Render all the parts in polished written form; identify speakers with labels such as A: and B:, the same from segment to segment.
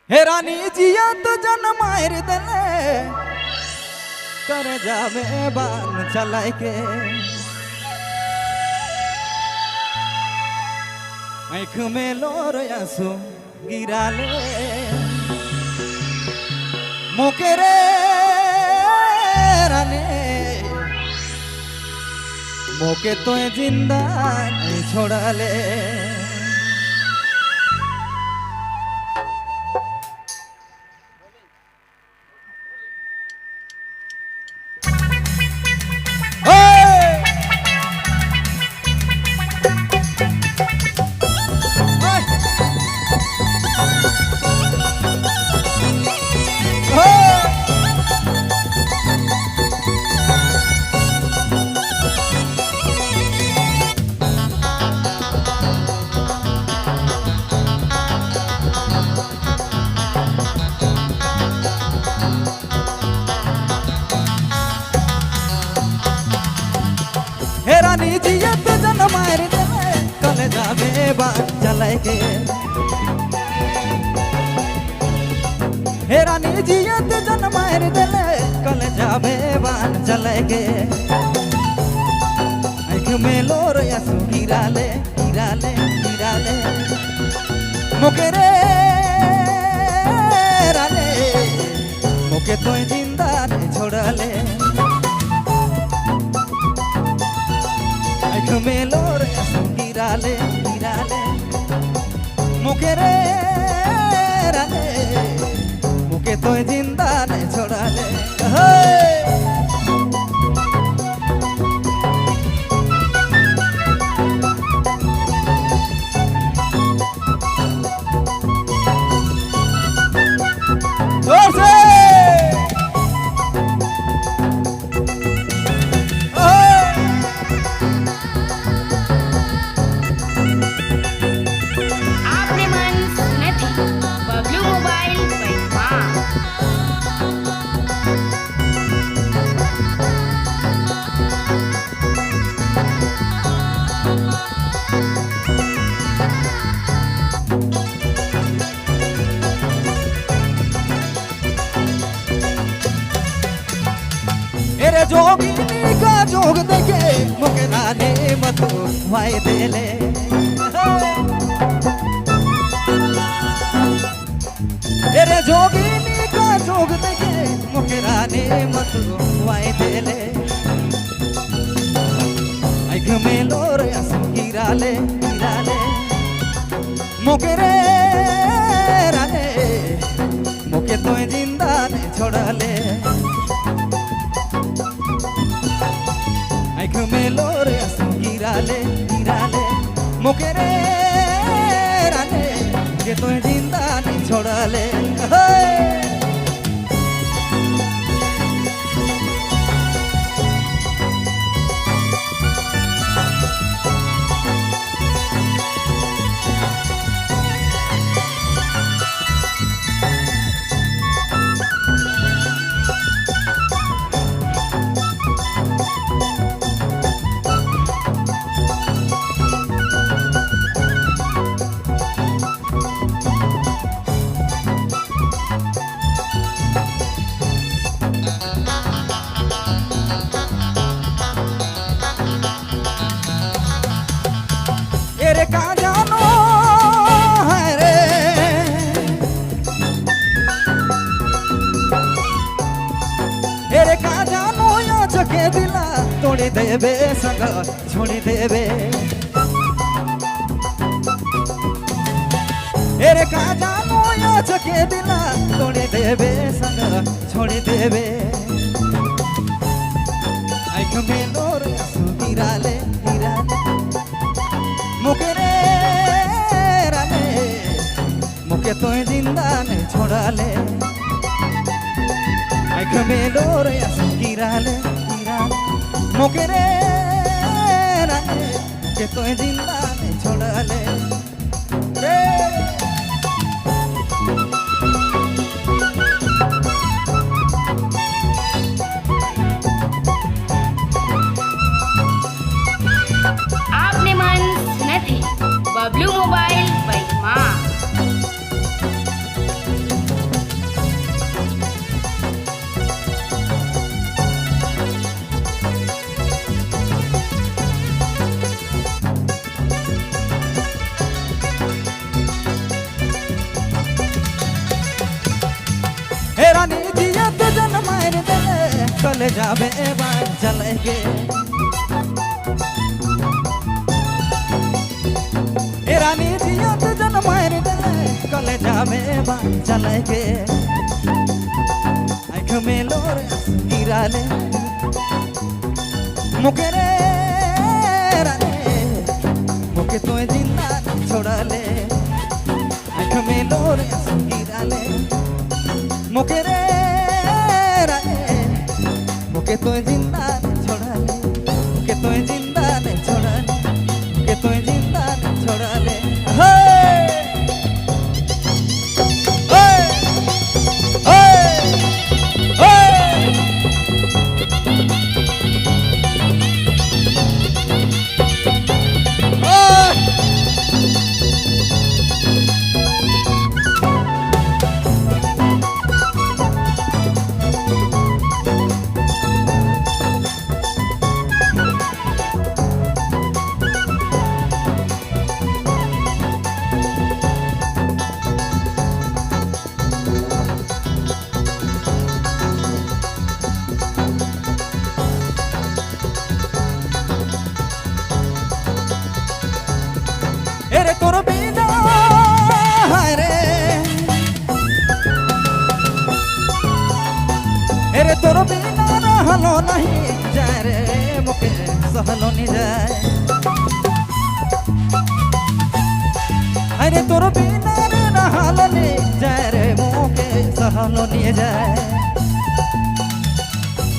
A: हे रानी जिया तो जनमायर दले कर जावे बान चलाए के आँख में लोर आंसू गिरा ले मोके रे रानी मोके तो जिंदा नहीं छोड़ा ले रानी जिया तो जन मार दे कल जावे बात चले के हे रानी जिया तो जन मार दे कल जावे बात चले के आँख में लोर आंसू गिरा ले मोके रे रानी मोके तो जिंदा नहीं छोड़ा ले आँख में लोर आंसू गिरा ले मुके रे राने मुके तो जिंदा नहीं छोड़ा ले मेरे जोगिनी का जोग देखे मुके राने मधु वाई देले मेरे जोगिनी का जोग देखे मुके राने मधु वाई देले आँख में लोर आंसू गिरा ले मुके रे राने मुके तो जिंदा नहीं छोड़ा ले आँख में लोर आंसू गिरा ले मुके रे राने के तो जिंदा नहीं छोड़ा ले रे कहाँ जानो है रे कहाँ जानो या चके दिला तोड़ी देवे संग छोड़ी देवे कहाँ जानो या चके दिला तोड़ी देवे संग छोड़ी देवे आँख में लोर आंसू गिरा ले मुके रे राने मुके तो जिंदा नहीं छोड़ा ले आँख में लोर आंसू गिरा ले मुके रे राने मुके तो जिंदा नहीं छोड़ा ले
B: आपने मन सुने थे बबलू मोबाइल by माँ।
A: कले जाबे बार चले गे ए रानी जिया तो जन मार दले कले जाबे बार चले गे आँख में लोर गिराले मुके रे रानी मुके तो जिंदा छोड़ा ले आँख में लोर गिराले मुके रे रानी मुके तो जिंदा छोड़ा ले मुके तो जिंदा छोड़ा ले मुके तो जिंदा छोड़ा ले एरे तोर बिना हाय रे एरे तोर बिना रहलो नहीं जाए रे मुके सहलो नहीं जाए अरे तोर बिना रहलो नहीं जाए रे मुके सहलो नहीं जाए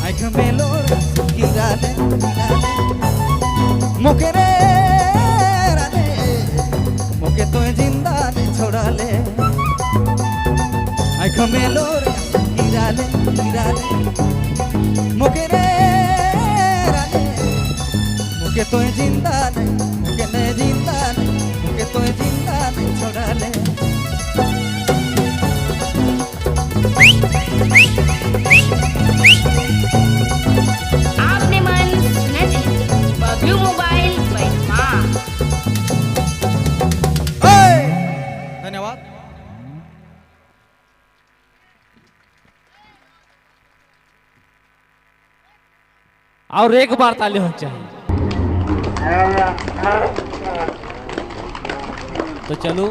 A: आँख में लोर गिराले मुके रे मुके तो जिंदा छोड़ा ले आँख में लोर गिराले मुके रे रानी मुके तो जिंदा मुके ने जिंदा मुके तो जिंदा छोड़ा ले
B: आपने मन सुना दी बबलू मोबाइल बैठमा
A: धन्यवाद।
C: और एक बार ताली होनी चाहिए। तो चलो